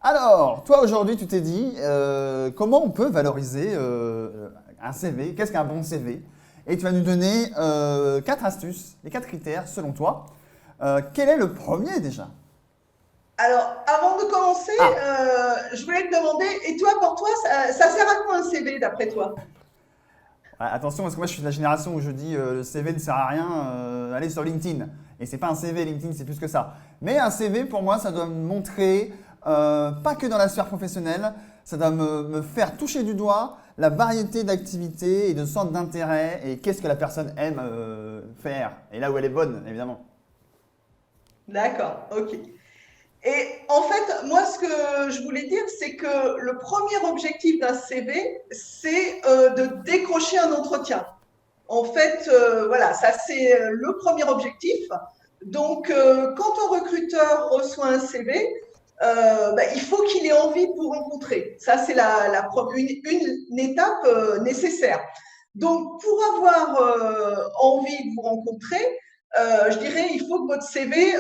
Alors, toi aujourd'hui, tu t'es dit comment on peut valoriser un CV, qu'est-ce qu'un bon CV? Et tu vas nous donner quatre astuces, les quatre critères selon toi. Quel est le premier déjà? Alors, avant de commencer, Ah, je voulais te demander, et toi, pour toi, ça sert à quoi un CV d'après toi? ouais, attention parce que moi je suis de la génération où je dis le CV ne sert à rien, allez sur LinkedIn. Et c'est pas un CV, LinkedIn c'est plus que ça. Mais un CV pour moi ça doit me montrer, pas que dans la sphère professionnelle, ça doit me faire toucher du doigt la variété d'activités et de sortes d'intérêts et qu'est-ce que la personne aime faire. Et là où elle est bonne, évidemment. D'accord, ok. Et en fait, moi, ce que je voulais dire, c'est que le premier objectif d'un CV, c'est de décrocher un entretien. En fait, voilà, ça c'est le premier objectif. Donc, quand un recruteur reçoit un CV, il faut qu'il ait envie de vous rencontrer. Ça, c'est une étape nécessaire. Donc, pour avoir envie de vous rencontrer, je dirais, il faut que votre CV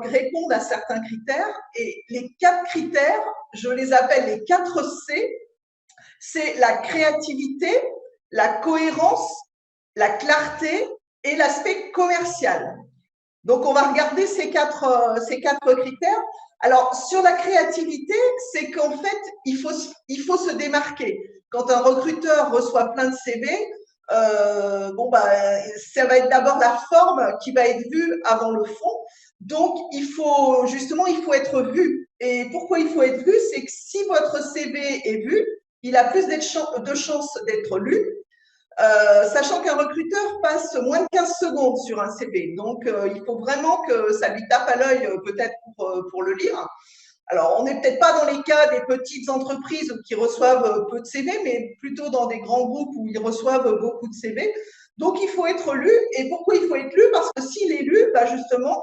réponde à certains critères. Et les quatre critères, je les appelle les 4 C. C'est la créativité, la cohérence, la clarté et l'aspect commercial. Donc, on va regarder ces quatre critères. Alors, sur la créativité, c'est qu'en fait, il faut se démarquer. Quand un recruteur reçoit plein de CV, ça va être d'abord la forme qui va être vue avant le fond. Donc, il faut être vu. Et pourquoi il faut être vu? C'est que si votre CV est vu, il a plus de chances d'être lu, sachant qu'un recruteur passe moins de 15 secondes sur un CV. Donc, il faut vraiment que ça lui tape à l'œil, peut-être pour le lire. Alors, on n'est peut-être pas dans les cas des petites entreprises qui reçoivent peu de CV, mais plutôt dans des grands groupes où ils reçoivent beaucoup de CV. Donc, il faut être lu. Et pourquoi il faut être lu? Parce que s'il est lu, justement,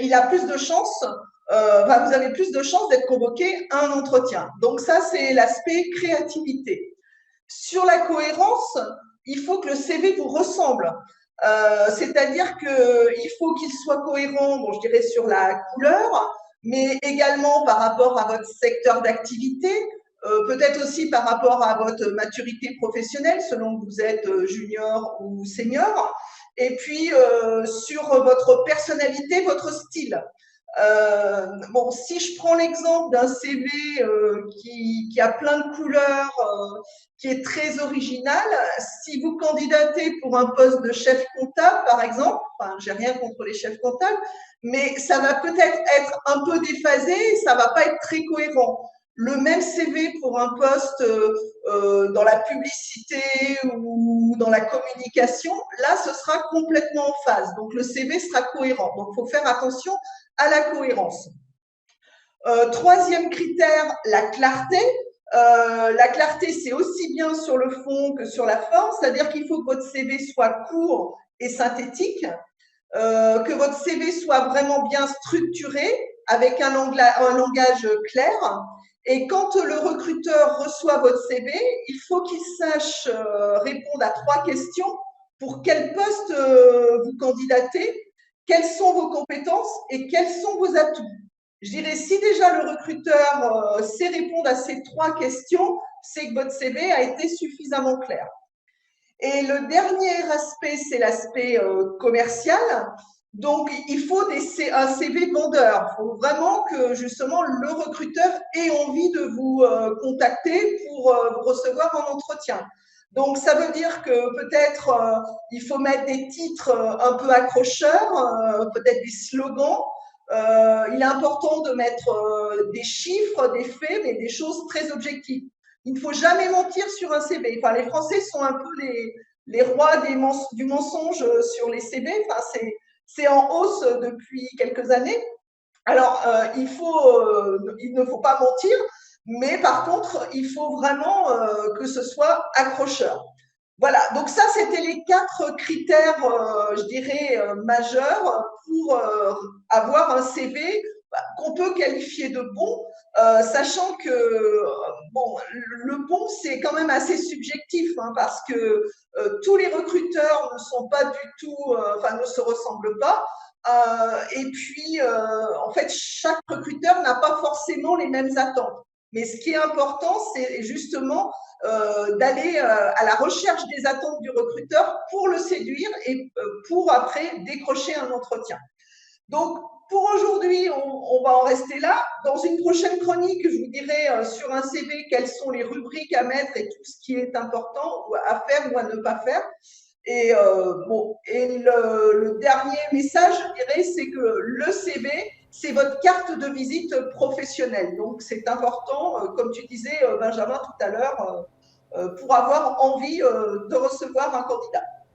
il a plus de chances, vous avez plus de chances d'être convoqué à un entretien. Donc, ça, c'est l'aspect créativité. Sur la cohérence, il faut que le CV vous ressemble. C'est-à-dire qu'il faut qu'il soit cohérent, bon, je dirais sur la couleur, mais également par rapport à votre secteur d'activité, peut-être aussi par rapport à votre maturité professionnelle, selon que vous êtes junior ou senior, et puis sur votre personnalité, votre style. Si je prends l'exemple d'un CV qui a plein de couleurs, qui est très original, si vous candidatez pour un poste de chef comptable, par exemple, enfin, j'ai rien contre les chefs comptables, mais ça va peut-être être un peu déphasé, ça va pas être très cohérent. Le même CV pour un poste dans la publicité ou dans la communication, là, ce sera complètement en phase. Donc, le CV sera cohérent. Donc, il faut faire attention à la cohérence. Troisième critère, la clarté. La clarté, c'est aussi bien sur le fond que sur la forme, c'est-à-dire qu'il faut que votre CV soit court et synthétique, que votre CV soit vraiment bien structuré, avec un langage clair. Et quand le recruteur reçoit votre CV, il faut qu'il sache répondre à 3 questions. Pour quel poste vous candidatez? Quelles sont vos compétences et quels sont vos atouts? Je dirais, si déjà le recruteur sait répondre à ces 3 questions, c'est que votre CV a été suffisamment clair. Et le dernier aspect, c'est l'aspect commercial. Donc, il faut un CV vendeur. Il faut vraiment que justement le recruteur ait envie de vous contacter pour vous recevoir en entretien. Donc, ça veut dire que peut-être il faut mettre des titres un peu accrocheurs, peut-être des slogans. Il est important de mettre des chiffres, des faits, mais des choses très objectives. Il ne faut jamais mentir sur un CV. Enfin, les Français sont un peu les rois du mensonge sur les CV. Enfin, c'est en hausse depuis quelques années. Alors, il ne faut pas mentir, mais par contre, il faut vraiment que ce soit accrocheur. Voilà, donc ça, c'était les 4 critères, je dirais, majeurs pour avoir un CV qu'on peut qualifier de bon, sachant que, bon, le bon, c'est quand même assez subjectif, hein, parce que tous les recruteurs ne sont pas du tout, ne se ressemblent pas. Et puis, en fait, chaque recruteur n'a pas forcément les mêmes attentes. Mais ce qui est important, c'est justement d'aller à la recherche des attentes du recruteur pour le séduire et pour après décrocher un entretien. Donc, pour aujourd'hui, on va en rester là. Dans une prochaine chronique, je vous dirai sur un CV quelles sont les rubriques à mettre et tout ce qui est important à faire ou à ne pas faire. Et le dernier message, je dirais, c'est que le CV, c'est votre carte de visite professionnelle. Donc, c'est important, comme tu disais, Benjamin, tout à l'heure, pour avoir envie de recevoir un candidat.